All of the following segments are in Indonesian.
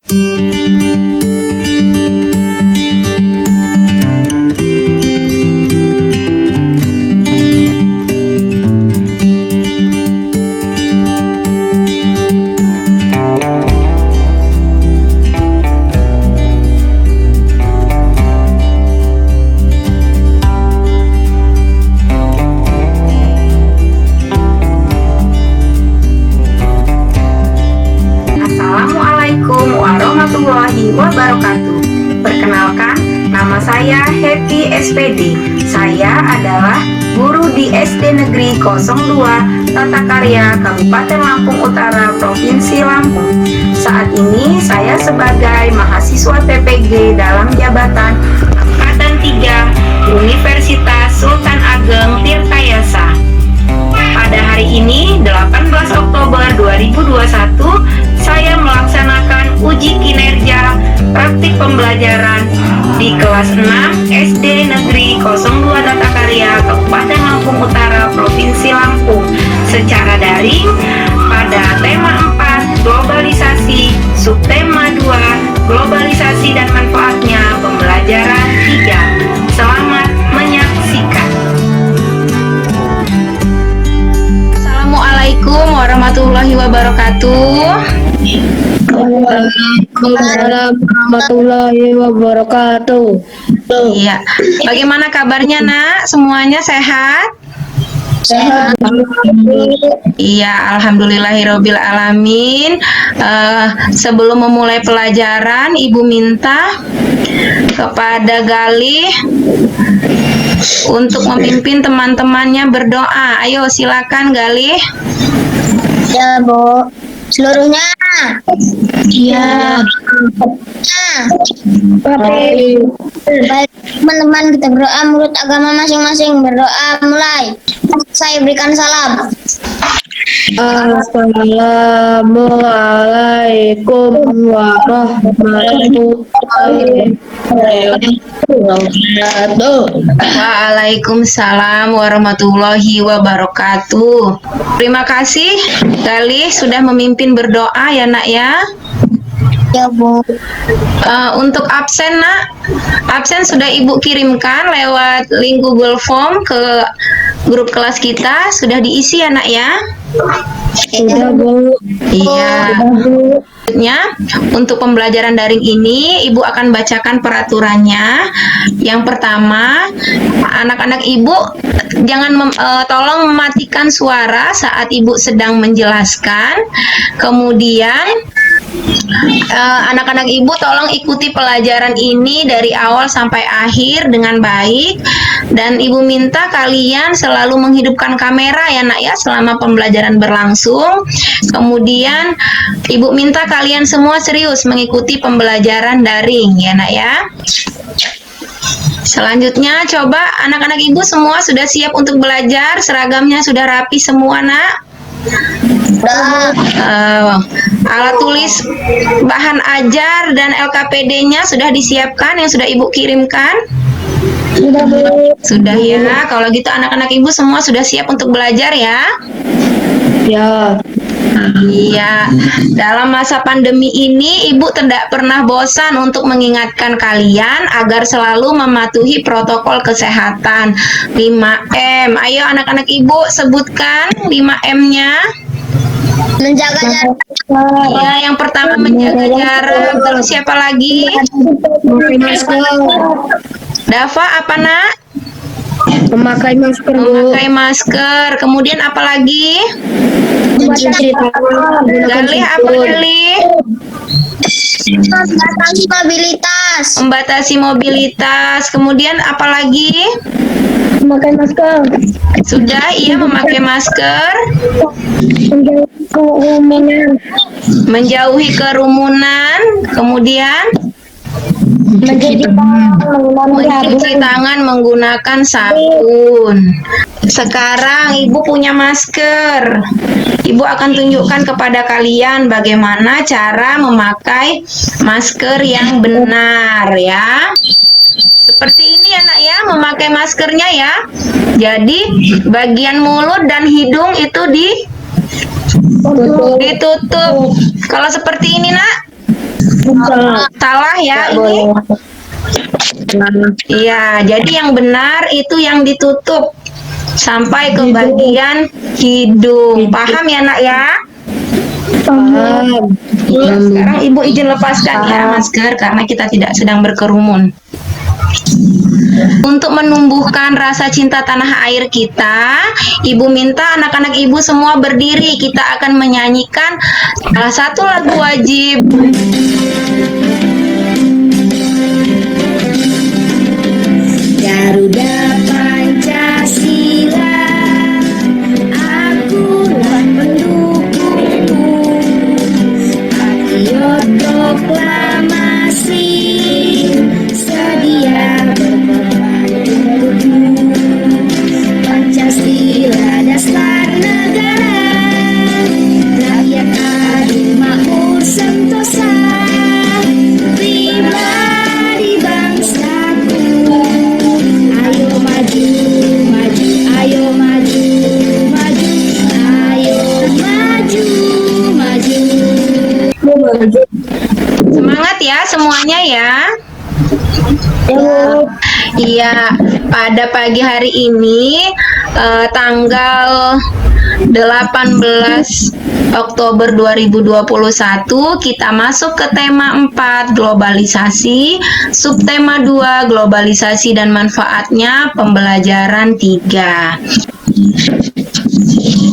Assalamualaikum warahmatullahi wabarakatuh. Perkenalkan, nama saya Happy SPD. Saya adalah guru di SD Negeri 02 Tata Karya Kabupaten Lampung Utara, Provinsi Lampung. Saat ini saya sebagai mahasiswa PPG dalam jabatan Angkatan 3 Universitas Sultan Ageng Tirtayasa. Pada hari ini, 18 Oktober 2021, saya melaksanakan uji kinerja praktik pembelajaran di kelas 6 SD Negeri 02 Tata Karya Kabupaten Lampung Utara, Provinsi Lampung secara daring pada tema 4 globalisasi, subtema 2 globalisasi dan manfaatnya pembelajaran 3. Selamat menyaksikan. Assalamualaikum warahmatullahi wabarakatuh. Waalaikumsalam warahmatullahi wabarakatuh. Iya, bagaimana kabarnya nak? Semuanya sehat? Sehat. Iya, alhamdulillahirobbil alamin. Sebelum memulai pelajaran, Ibu minta kepada Galih untuk memimpin teman-temannya berdoa. Ayo silakan Galih. Ya, Bu. Seluruhnya. Iya. Baik, teman-teman, kita berdoa menurut agama masing-masing. Berdoa mulai. Saya berikan salam. Assalamualaikum warahmatullahi wabarakatuh. Waalaikumsalam warahmatullahi wabarakatuh. Terima kasih Galih sudah memimpin berdoa ya nak ya. Ya, Bu. Untuk absen nak, absen sudah Ibu kirimkan lewat link Google Form ke grup kelas kita, sudah diisi ya nak ya. Sudah, Bu. Iya. Selanjutnya, untuk pembelajaran daring ini, Ibu akan bacakan peraturannya. Yang pertama, anak-anak Ibu jangan tolong mematikan suara saat Ibu sedang menjelaskan. Kemudian, anak-anak Ibu tolong ikuti pelajaran ini dari awal sampai akhir dengan baik. Dan Ibu minta kalian selalu menghidupkan kamera ya nak ya selama pembelajaran berlangsung. Kemudian Ibu minta kalian semua serius mengikuti pembelajaran daring ya nak ya. Selanjutnya coba anak-anak Ibu semua sudah siap untuk belajar, seragamnya sudah rapi semua nak. Alat tulis bahan ajar dan LKPD-nya sudah disiapkan yang sudah Ibu kirimkan? Sudah ya. Kalau gitu anak-anak Ibu semua sudah siap untuk belajar ya? Ya. Iya. Dalam masa pandemi ini Ibu tidak pernah bosan untuk mengingatkan kalian agar selalu mematuhi protokol kesehatan 5M. Ayo anak-anak Ibu sebutkan 5M-nya. Menjaga jarak. Ya, yang pertama menjaga jarak. Terus siapa lagi? Memakai masker. Dava apa nak? Memakai masker, Bu. Memakai masker. Kemudian apa lagi? Mencuci tangan. Galih apa Galih? Membatasi mobilitas. Membatasi mobilitas. Kemudian apa lagi? Memakai masker. Sudah, iya memakai masker. Menjauhi kerumunan. Kemudian mencuci tangan menggunakan sabun. Sekarang Ibu punya masker. Ibu akan tunjukkan kepada kalian bagaimana cara memakai masker yang benar ya. Seperti ini ya nak ya, memakai maskernya ya. Jadi bagian mulut dan hidung itu ditutup. Kalau seperti ini nak, Salah ya ini? Iya, jadi yang benar itu yang ditutup sampai ke bagian hidung. Paham ya nak ya? Paham. Sekarang ibu izin lepaskan ya masker karena kita tidak sedang berkerumun. Untuk menumbuhkan rasa cinta tanah air kita, ibu minta anak-anak ibu semua berdiri. Kita akan menyanyikan salah satu lagu wajib. Garuda Pancasila, akulah pendukungmu. Patriot proklamasi, sedia berkorban untukmu. Pancasila dasar negara, rakyat adil makmur sentosa, pribadi bangsaku. Ayo maju, maju, ayo maju, maju, ayo maju, maju. Semangat ya semuanya ya. Iya, pada pagi hari ini tanggal 18 Oktober 2021 kita masuk ke tema 4 globalisasi, subtema 2 globalisasi dan manfaatnya, pembelajaran 3.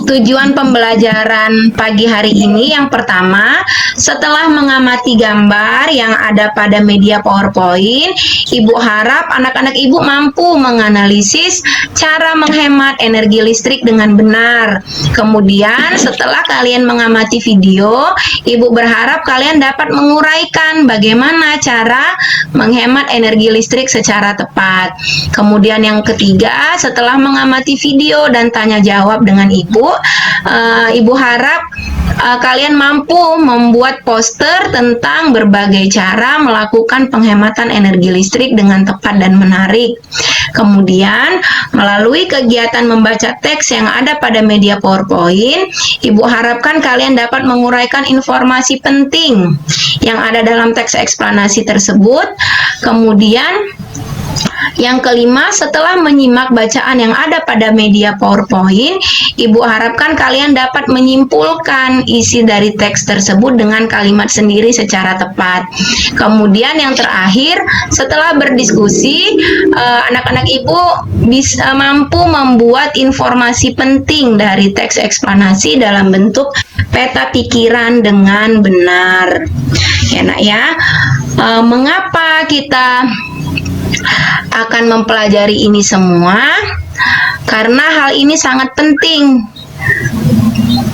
Tujuan pembelajaran pagi hari ini yang pertama, setelah mengamati gambar yang ada pada media PowerPoint, Ibu harap anak-anak Ibu mampu menganalisis cara menghemat energi listrik dengan benar. Kemudian setelah kalian mengamati video, Ibu berharap kalian dapat menguraikan bagaimana cara menghemat energi listrik secara tepat. Kemudian yang ketiga, setelah mengamati video dan tanya jawab dengan Ibu, Ibu harap kalian mampu membuat poster tentang berbagai cara melakukan penghematan energi listrik dengan tepat dan menarik. Kemudian, melalui kegiatan membaca teks yang ada pada media PowerPoint, Ibu harapkan kalian dapat menguraikan informasi penting yang ada dalam teks eksplanasi tersebut. Kemudian, yang kelima, setelah menyimak bacaan yang ada pada media PowerPoint, Ibu harapkan kalian dapat menyimpulkan isi dari teks tersebut dengan kalimat sendiri secara tepat. Kemudian yang terakhir, setelah berdiskusi, anak-anak Ibu bisa mampu membuat informasi penting dari teks eksplanasi dalam bentuk peta pikiran dengan benar. Ya, nak ya. Mengapa kita akan mempelajari ini semua? Karena hal ini sangat penting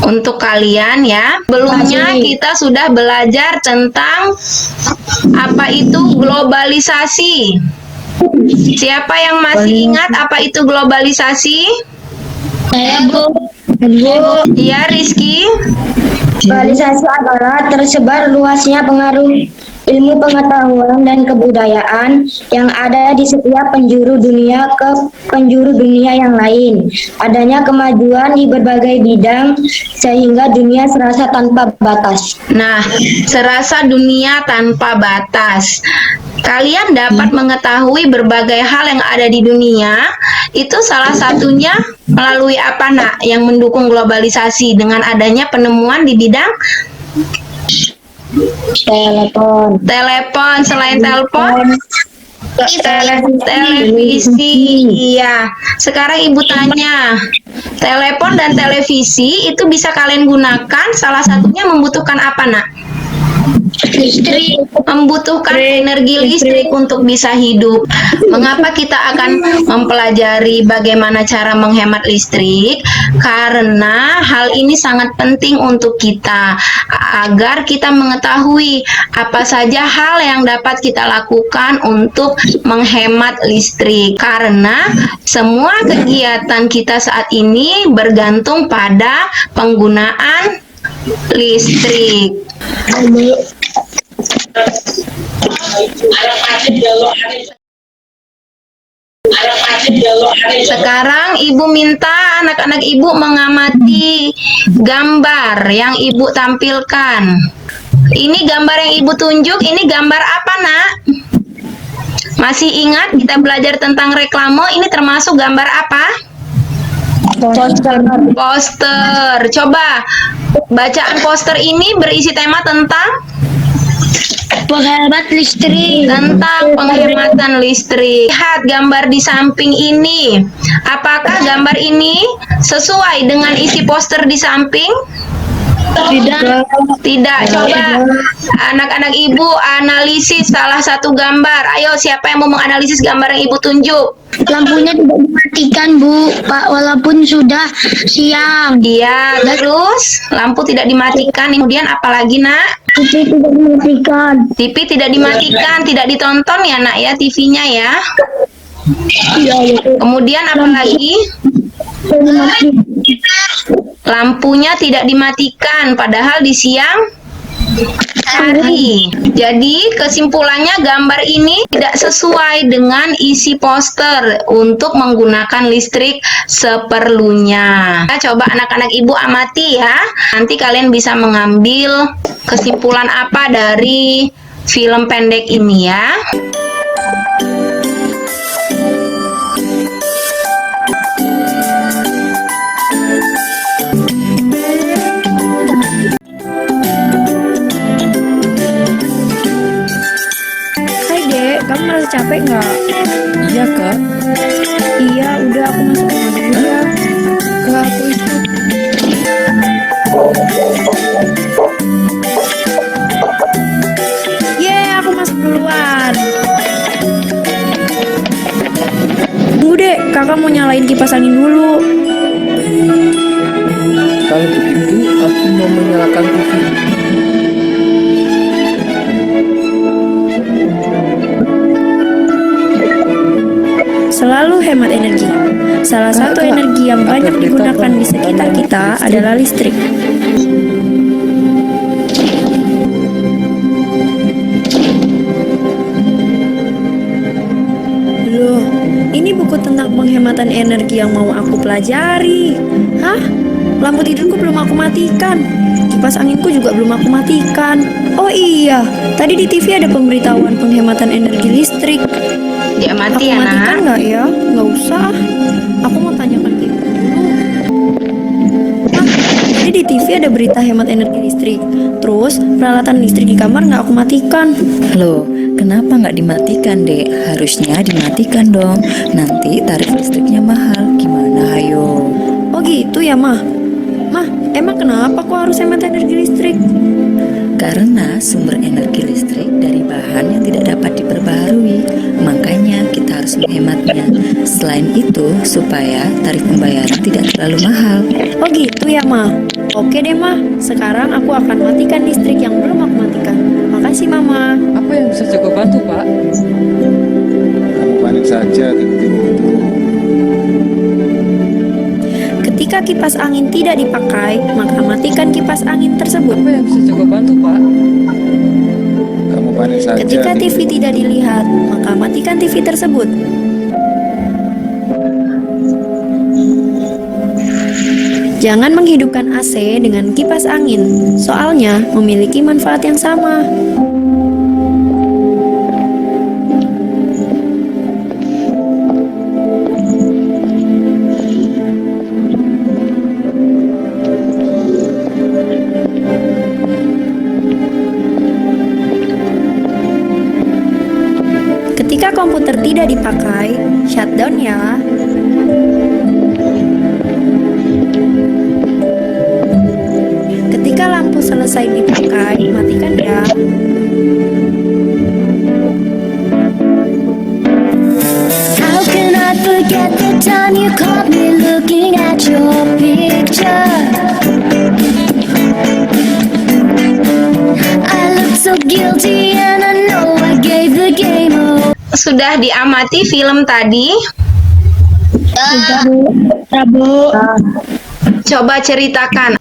untuk kalian ya. Sebelumnya kita sudah belajar tentang apa itu globalisasi. Siapa yang masih ingat apa itu globalisasi? Saya Bu. Iya, Rizky. Globalisasi adalah tersebar luasnya pengaruh ilmu pengetahuan dan kebudayaan yang ada di setiap penjuru dunia ke penjuru dunia yang lain. Adanya kemajuan di berbagai bidang sehingga dunia serasa tanpa batas. Nah, serasa dunia tanpa batas. Kalian dapat mengetahui berbagai hal yang ada di dunia. Itu salah satunya melalui apa, nak, yang mendukung globalisasi dengan adanya penemuan di bidang telepon. Selain telepon, televisi. Iya. Sekarang Ibu tanya, telepon dan televisi itu bisa kalian gunakan, salah satunya membutuhkan apa, nak? Listrik. Membutuhkan energi listrik untuk bisa hidup. Mengapa kita akan mempelajari bagaimana cara menghemat listrik? Karena hal ini sangat penting untuk kita agar kita mengetahui apa saja hal yang dapat kita lakukan untuk menghemat listrik. Karena semua kegiatan kita saat ini bergantung pada penggunaan listrik. Sekarang Ibu minta anak-anak Ibu mengamati gambar yang Ibu tampilkan. Ini gambar yang Ibu tunjuk, ini gambar apa, Nak? Masih ingat kita belajar tentang reklame, ini termasuk gambar apa? Poster. Poster. Coba, bacaan poster ini berisi tema tentang Penghemat listrik. penghematan listrik. Lihat gambar di samping ini. Apakah gambar ini sesuai dengan isi poster di samping? Tidak. Coba anak-anak Ibu analisis salah satu gambar. Ayo, siapa yang mau menganalisis gambar yang Ibu tunjuk? Lampunya tidak dimatikan, Bu, Pak, walaupun sudah siang. Iya, terus lampu tidak dimatikan. Kemudian apalagi, Nak? TV tidak dimatikan. TV tidak dimatikan, tidak ditonton ya, Nak, ya, TV-nya ya. Kemudian apalagi? Lampunya tidak dimatikan, padahal di siang hari. Jadi kesimpulannya gambar ini tidak sesuai dengan isi poster untuk menggunakan listrik seperlunya. Nah, coba anak-anak Ibu amati ya. Nanti kalian bisa mengambil kesimpulan apa dari film pendek ini ya. Hai Dek, kamu merasa capek nggak? Iya kak, Iya, udah aku masuk rumah dulu ya. kak aku ikut. Aku masuk duluan. Tunggu Dek, kakak mau nyalain kipas angin dulu. Kalau begitu aku mau menyalakan TV. Selalu hemat energi. Salah satu energi yang banyak digunakan di sekitar kita adalah listrik. Loh, ini buku tentang penghematan energi yang mau aku pelajari. Hah? Lampu tidurku belum aku matikan. Kipas anginku juga belum aku matikan. Oh iya, tadi di TV ada pemberitahuan penghematan energi listrik. Dia Aku mati ya, matikan Nak. nggak ya? Nggak usah. Aku mau tanyakan ke ibu dulu. Nah, tadi di TV ada berita hemat energi listrik. Terus peralatan listrik di kamar nggak aku matikan. Loh, kenapa nggak dimatikan, Dek? Harusnya dimatikan dong. Nanti tarif listriknya mahal. Gimana, ayo? Oh gitu ya, Mah? Mah, emang kenapa kok harus hemat energi listrik? Karena sumber energi listrik dari bahan yang tidak dapat diperbaharui. Makanya kita harus menghematnya. Selain itu, supaya tarif pembayaran tidak terlalu mahal. Oh gitu ya, Mah? Oke deh, Mah. Sekarang aku akan matikan listrik yang belum aku matikan. Makasih, Mama. Apa yang bisa Joko bantu, Pak? Kamu panik saja tiba-tiba itu. Ketika kipas angin tidak dipakai, maka matikan kipas angin tersebut. Apa yang bisa Joko bantu, Pak? Kamu panik saja. Ketika TV tidak dilihat, maka matikan TV tersebut. Jangan menghidupkan AC dengan kipas angin, soalnya memiliki manfaat yang sama. Ketika komputer tidak dipakai, shutdown ya. Ketika lampu selesai dipakai, matikan ya. How can I forget the time you caught me looking at your picture? I look so guilty and I know I gave the game away. Sudah diamati film tadi? Bu. Coba ceritakan.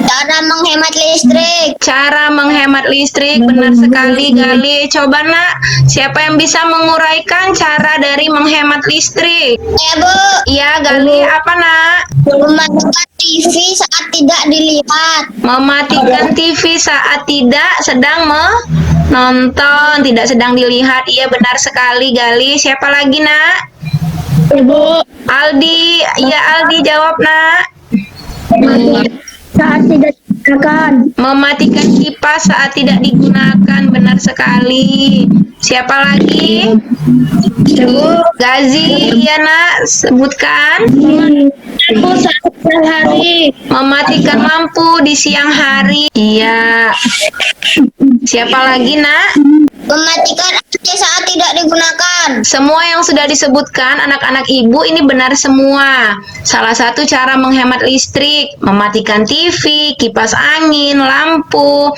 Cara menghemat listrik. Cara menghemat listrik, benar sekali Gali. Coba nak, siapa yang bisa menguraikan cara dari menghemat listrik? Ya Bu, Iya Gali, apa nak? mematikan TV saat tidak dilihat. Mematikan TV saat tidak sedang menonton, tidak sedang dilihat. Iya benar sekali Gali. Siapa lagi nak? Ibu, Aldi, iya Aldi jawab nak. saat tidak digunakan. Mematikan kipas saat tidak digunakan, benar sekali. Siapa lagi? Gazi, iya nak, sebutkan. Lampu saat siang hari. Mematikan lampu di siang hari. Iya. Siapa lagi nak? Mematikan AC saat tidak digunakan. Semua yang sudah disebutkan anak-anak ibu ini benar semua. Salah satu cara menghemat listrik, mematikan TV, kipas angin, lampu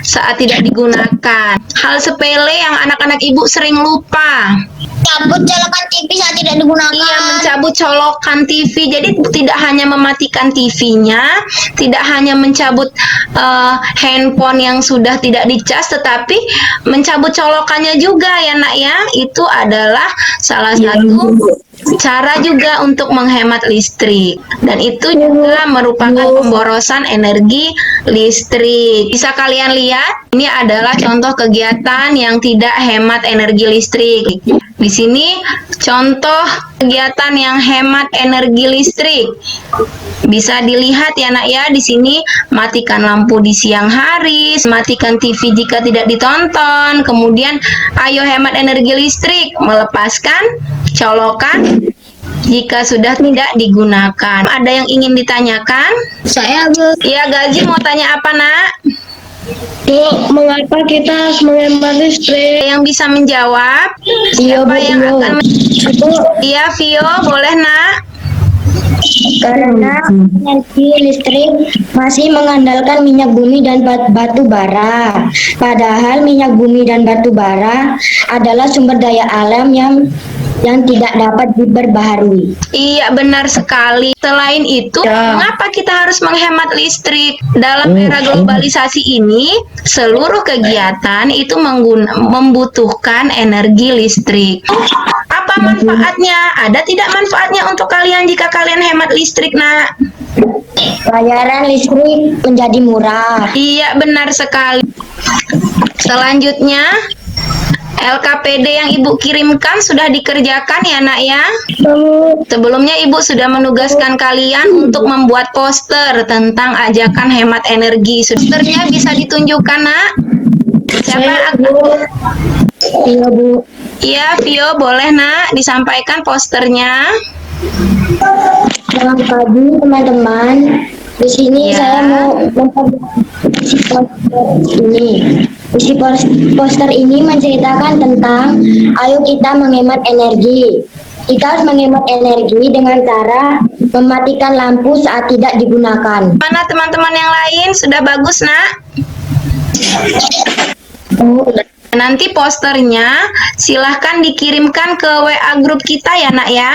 saat tidak digunakan. Hal sepele yang anak-anak ibu sering lupa. Cabut colokan TV saat tidak digunakan. Iya, mencabut colokan TV. Jadi tidak hanya mematikan TV-nya, tidak hanya mencabut handphone yang sudah tidak dicas, tetapi mencabut colokannya juga ya nak ya. Itu adalah salah satu cara juga untuk menghemat listrik. Dan itu juga merupakan pemborosan energi listrik. Bisa kalian lihat, ini adalah contoh kegiatan yang tidak hemat energi listrik. Di sini contoh kegiatan yang hemat energi listrik. Bisa dilihat ya nak ya, di sini matikan lampu di siang hari, matikan TV jika tidak ditonton. Kemudian ayo hemat energi listrik, melepaskan colokan jika sudah tidak digunakan. Ada yang ingin ditanyakan? Saya Bu. Iya Gazi, mau tanya apa nak? Bu, mengapa kita harus menghemat listrik? Yang bisa menjawab? Siapa yang akan Iya Vio, boleh nak? Karena energi listrik masih mengandalkan minyak bumi dan batu bara. Padahal minyak bumi dan batu bara adalah sumber daya alam yang tidak dapat diperbaharui. Iya benar sekali. Selain itu, mengapa kita harus menghemat listrik? Dalam era globalisasi ini, seluruh kegiatan itu membutuhkan energi listrik. Apa manfaatnya? Ada tidak manfaatnya untuk kalian jika kalian hemat listrik, nak? Bayaran listrik menjadi murah. Iya benar sekali. Selanjutnya, LKPD yang ibu kirimkan sudah dikerjakan ya nak ya? Sebelumnya ibu sudah menugaskan kalian untuk membuat poster tentang ajakan hemat energi. Posternya bisa ditunjukkan nak? Siapa yang akan? Iya Bu. Iya Vio, boleh nak disampaikan posternya? Selamat pagi teman-teman. Di sini Ya. saya mau mempublikasi poster ini. Isi poster ini menceritakan tentang ayo kita menghemat energi. Kita harus menghemat energi dengan cara mematikan lampu saat tidak digunakan. Mana teman-teman yang lain? Sudah bagus nak? Nanti posternya silahkan dikirimkan ke WA grup kita ya nak ya.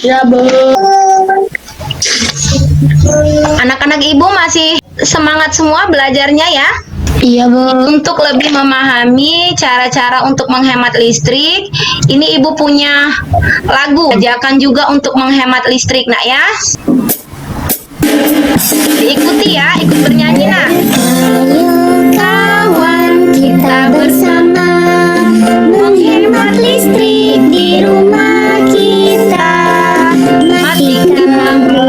Ya Bu. Anak-anak ibu masih semangat semua belajarnya ya? Iya Bu. Untuk lebih memahami cara-cara untuk menghemat listrik, ini ibu punya lagu ajakan juga untuk menghemat listrik nak ya. Diikuti ya, ikut bernyanyi nak. Ayo kawan kita bersama menghemat listrik di rumah kita. Matikan lampu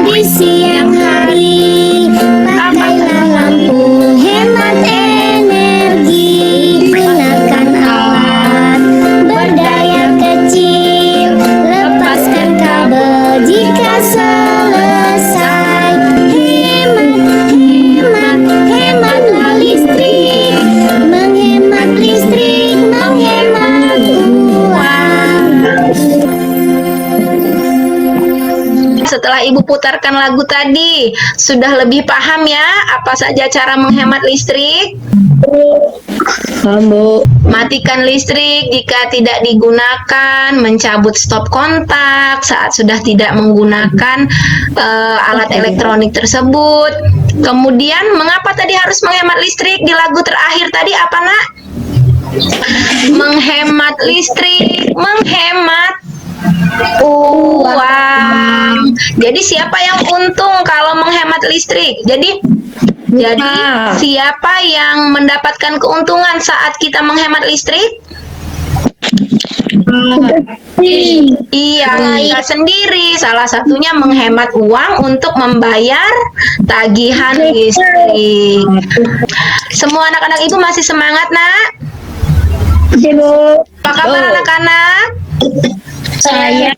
di siang hari, pakailah lampu hemat energi. Gunakan alat berdaya kecil, lepaskan kabel jika selesai. Hematlah listrik, menghemat listrik, menghemat uang. Setelah ibu putarkan lagu tadi, sudah lebih paham ya apa saja cara menghemat listrik? Bu. Matikan listrik jika tidak digunakan, mencabut stop kontak saat sudah tidak menggunakan alat elektronik tersebut. Kemudian, mengapa tadi harus menghemat listrik? Di lagu terakhir tadi apa, Nak? Menghemat listrik, menghemat uang. Jadi siapa yang untung kalau menghemat listrik? Jadi siapa yang mendapatkan keuntungan saat kita menghemat listrik? Iya, kita sendiri. Salah satunya menghemat uang untuk membayar tagihan listrik. Semua anak-anak ibu masih semangat, Nak? Apa kabar anak-anak? Saya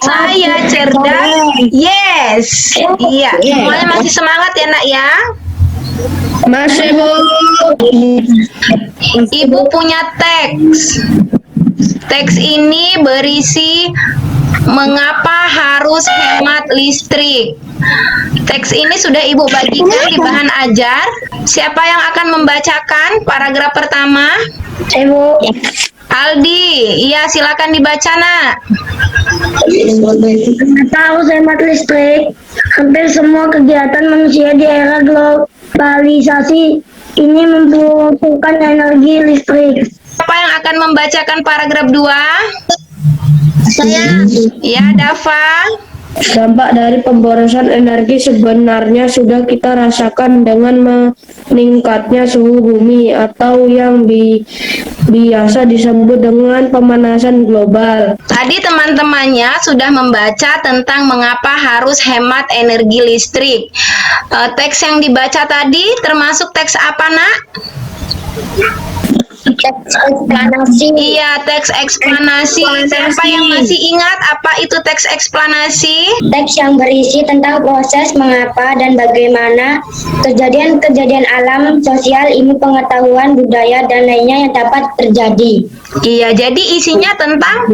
Saya cerdas. Yes. Iya, semuanya masih semangat ya, Nak ya? Masih, Bu. Ibu punya teks. Teks ini berisi mengapa harus hemat listrik. Teks ini sudah Ibu bagikan di bahan ajar. Siapa yang akan membacakan paragraf pertama? Bu. Aldi, iya silakan dibaca, Nak. Harus hemat listrik. Hampir semua kegiatan manusia di era globalisasi ini membutuhkan energi listrik. Siapa yang akan membacakan paragraf 2? Saya. Ya, Dava. Dampak dari pemborosan energi sebenarnya sudah kita rasakan dengan meningkatnya suhu bumi atau yang biasa disebut dengan pemanasan global. Tadi teman-temannya sudah membaca tentang mengapa harus hemat energi listrik. Teks yang dibaca tadi termasuk teks apa, Nak? Teks eksplanasi. Iya, teks eksplanasi. Siapa yang masih ingat apa itu teks eksplanasi? Teks yang berisi tentang proses mengapa dan bagaimana kejadian-kejadian alam, sosial, ilmu pengetahuan, budaya, dan lainnya yang dapat terjadi. Iya, jadi isinya tentang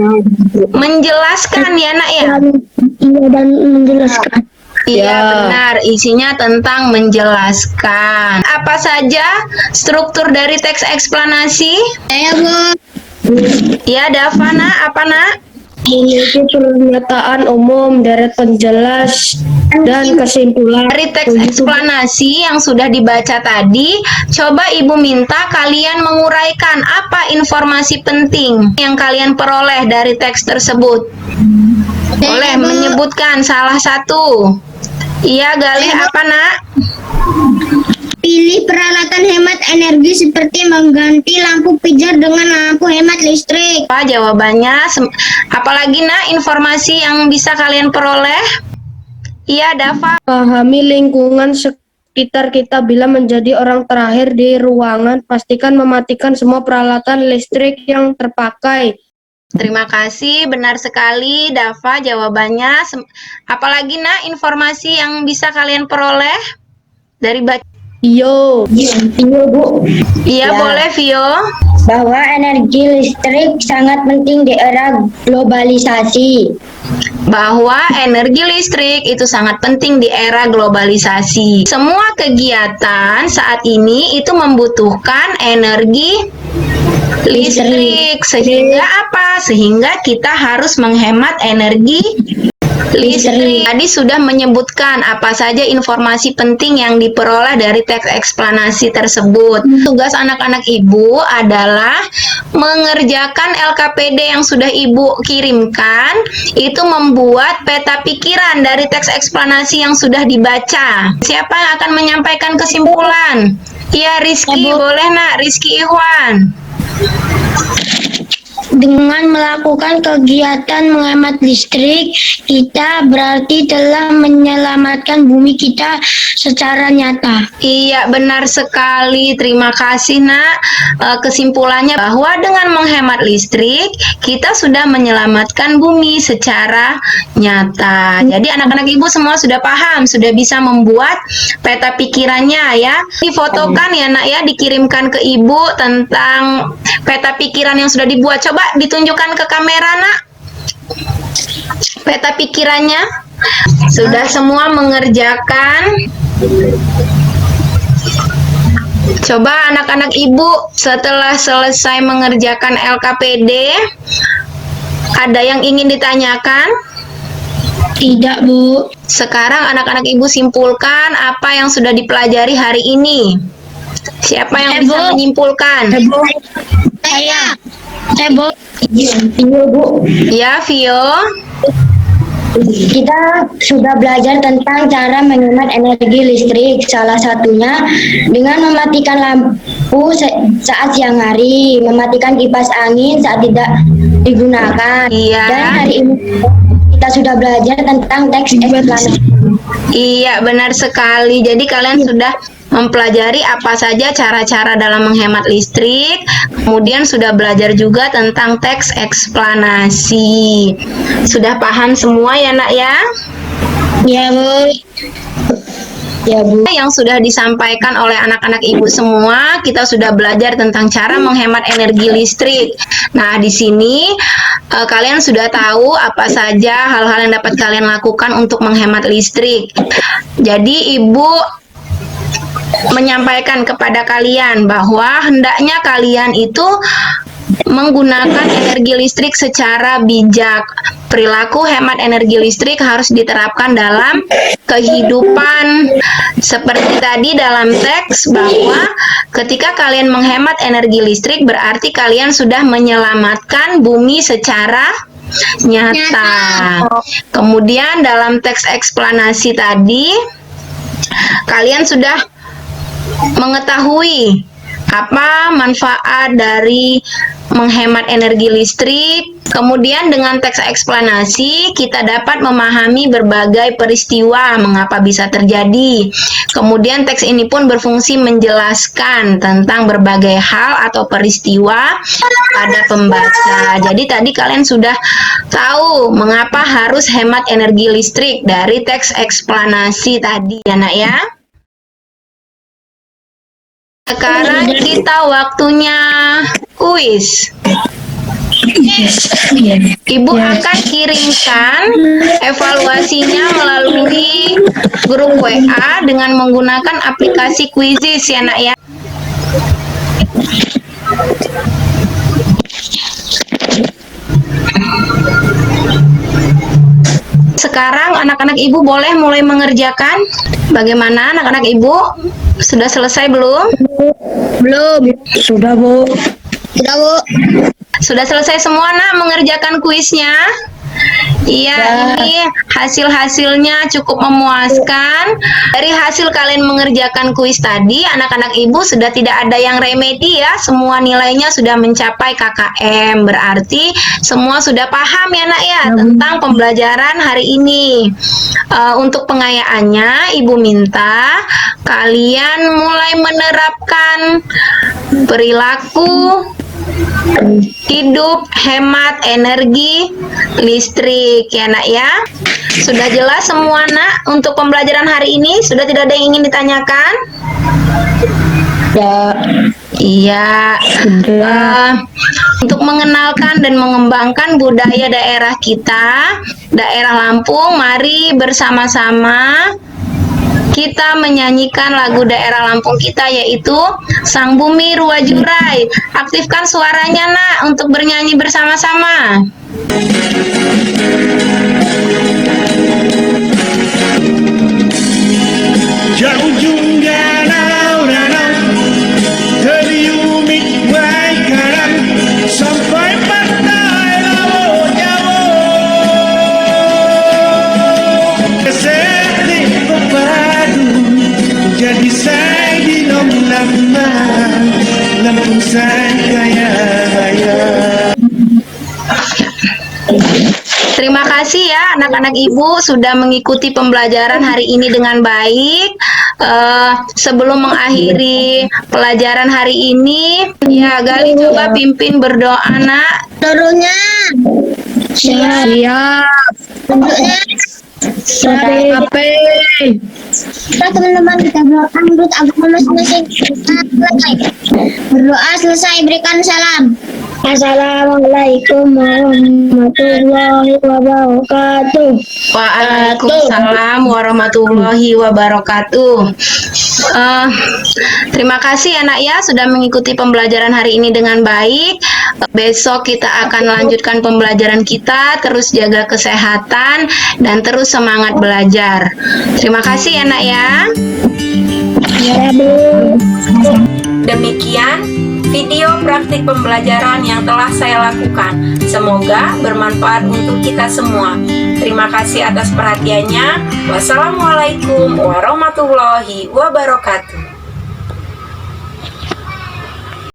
menjelaskan ya, Nak ya? Iya, dan menjelaskan. Iya, benar. Isinya tentang menjelaskan. Apa saja struktur dari teks eksplanasi? Saya, Bu. Ya, Davana, apa, Nak? Memiliki pernyataan umum, deret penjelas, dan kesimpulan. Dari teks eksplanasi yang sudah dibaca tadi, coba Ibu minta kalian menguraikan apa informasi penting yang kalian peroleh dari teks tersebut. Boleh menyebutkan salah satu. Iya, Galih, apa, Nak? Pilih peralatan hemat energi seperti mengganti lampu pijar dengan lampu hemat listrik. Apa jawabannya? Apalagi, Nak, informasi yang bisa kalian peroleh? Iya, Dava. Pahami lingkungan sekitar kita. Bila menjadi orang terakhir di ruangan, pastikan mematikan semua peralatan listrik yang terpakai. Terima kasih, benar sekali Dava jawabannya. Apalagi, Nak, informasi yang bisa kalian peroleh dari baca? Yo. Bu. Iya, boleh, Vio. Bahwa energi listrik sangat penting di era globalisasi. Bahwa energi listrik itu sangat penting di era globalisasi. Semua kegiatan saat ini itu membutuhkan energi listrik. Sehingga apa? Sehingga kita harus menghemat energi listrik. Tadi sudah menyebutkan apa saja informasi penting yang diperoleh dari teks eksplanasi tersebut. Tugas anak-anak ibu adalah mengerjakan LKPD yang sudah ibu kirimkan, itu membuat peta pikiran dari teks eksplanasi yang sudah dibaca. Siapa yang akan menyampaikan kesimpulan? Iya, Rizky, boleh, Nak. Rizky Ikhwan. Dengan melakukan kegiatan menghemat listrik, kita berarti telah menyelamatkan bumi kita secara nyata. Iya, benar sekali. Terima kasih, Nak. Kesimpulannya bahwa dengan menghemat listrik, kita sudah menyelamatkan bumi secara nyata. Jadi anak-anak ibu semua sudah paham, sudah bisa membuat peta pikirannya ya. Difotokan ya, Nak ya, dikirimkan ke ibu tentang peta pikiran yang sudah dibuat. Coba ditunjukkan ke kamera, Nak. Peta pikirannya sudah semua mengerjakan. Coba anak-anak ibu setelah selesai mengerjakan LKPD, ada yang ingin ditanyakan? Tidak, Bu. Sekarang anak-anak ibu simpulkan apa yang sudah dipelajari hari ini. Siapa yang bisa menyimpulkan? Saya, Bu. Iya, Bu. Ya, Vio. Kita sudah belajar tentang cara menghemat energi listrik. Salah satunya dengan mematikan lampu saat siang hari, mematikan kipas angin saat tidak digunakan. Iya. Dan hari ini kita sudah belajar tentang teks eksplanasi. Iya, benar sekali. Jadi kalian sudah mempelajari apa saja cara-cara dalam menghemat listrik, kemudian sudah belajar juga tentang teks eksplanasi. Sudah paham semua ya, Nak ya? Ya, Bu. Ya, Bu. Yang sudah disampaikan oleh anak-anak ibu semua, kita sudah belajar tentang cara menghemat energi listrik. Nah, di sini kalian sudah tahu apa saja hal-hal yang dapat kalian lakukan untuk menghemat listrik. Jadi, ibu menyampaikan kepada kalian bahwa hendaknya kalian itu menggunakan energi listrik secara bijak. Perilaku hemat energi listrik harus diterapkan dalam kehidupan. Seperti tadi dalam teks bahwa ketika kalian menghemat energi listrik berarti kalian sudah menyelamatkan bumi secara nyata. Kemudian dalam teks eksplanasi tadi kalian sudah mengetahui apa manfaat dari menghemat energi listrik. Kemudian dengan teks eksplanasi kita dapat memahami berbagai peristiwa mengapa bisa terjadi. Kemudian teks ini pun berfungsi menjelaskan tentang berbagai hal atau peristiwa pada pembaca. Jadi tadi kalian sudah tahu mengapa harus hemat energi listrik dari teks eksplanasi tadi ya, Nak ya. Sekarang kita waktunya kuis. Ibu akan kirimkan evaluasinya melalui grup WA dengan menggunakan aplikasi Quizizz ya, Nak ya. Sekarang anak-anak ibu boleh mulai mengerjakan. Bagaimana anak-anak ibu? Sudah selesai belum? Belum. Sudah, Bu. Sudah, Bu. Sudah selesai semua, Nak, mengerjakan kuisnya? Iya, ini hasil-hasilnya cukup memuaskan. Dari hasil kalian mengerjakan kuis tadi, anak-anak ibu sudah tidak ada yang remedi ya. Semua nilainya sudah mencapai KKM. Berarti semua sudah paham ya, Nak ya, tentang pembelajaran hari ini. Untuk pengayaannya, ibu minta kalian mulai menerapkan perilaku hidup hemat energi listrik ya, Nak ya. Sudah jelas semua, Nak, untuk pembelajaran hari ini? Sudah tidak ada yang ingin ditanyakan? Ya. Iya. Untuk mengenalkan dan mengembangkan budaya daerah kita, daerah Lampung, mari bersama-sama kita menyanyikan lagu daerah Lampung kita, yaitu Sang Bumi Ruwajurai. Aktifkan suaranya, Nak, untuk bernyanyi bersama-sama. Jaujung danau-danau teriumi baik kanan sampai pantai Laut Jawa. Keseti pepadu jadi saya di lama Lampung saya kaya-kaya. Terima kasih ya anak-anak ibu sudah mengikuti pembelajaran hari ini dengan baik. Sebelum mengakhiri pelajaran hari ini, ya Gali coba pimpin berdoa, Nak. Turunnya. Siap. Bentuknya. Kita teman-teman kita berdoa menurut agama masing-masing. Berdoa selesai, berikan salam. Assalamualaikum warahmatullahi wabarakatuh. Waalaikumsalam warahmatullahi wabarakatuh. Terima kasih ya nak ya sudah mengikuti pembelajaran hari ini dengan baik. Besok kita akan lanjutkan pembelajaran kita, terus jaga kesehatan dan terus semangat belajar. Terima kasih ya nak ya. Ya, Bu. Demikian video praktik pembelajaran yang telah saya lakukan. Semoga bermanfaat untuk kita semua. Terima kasih atas perhatiannya. Wassalamualaikum warahmatullahi wabarakatuh.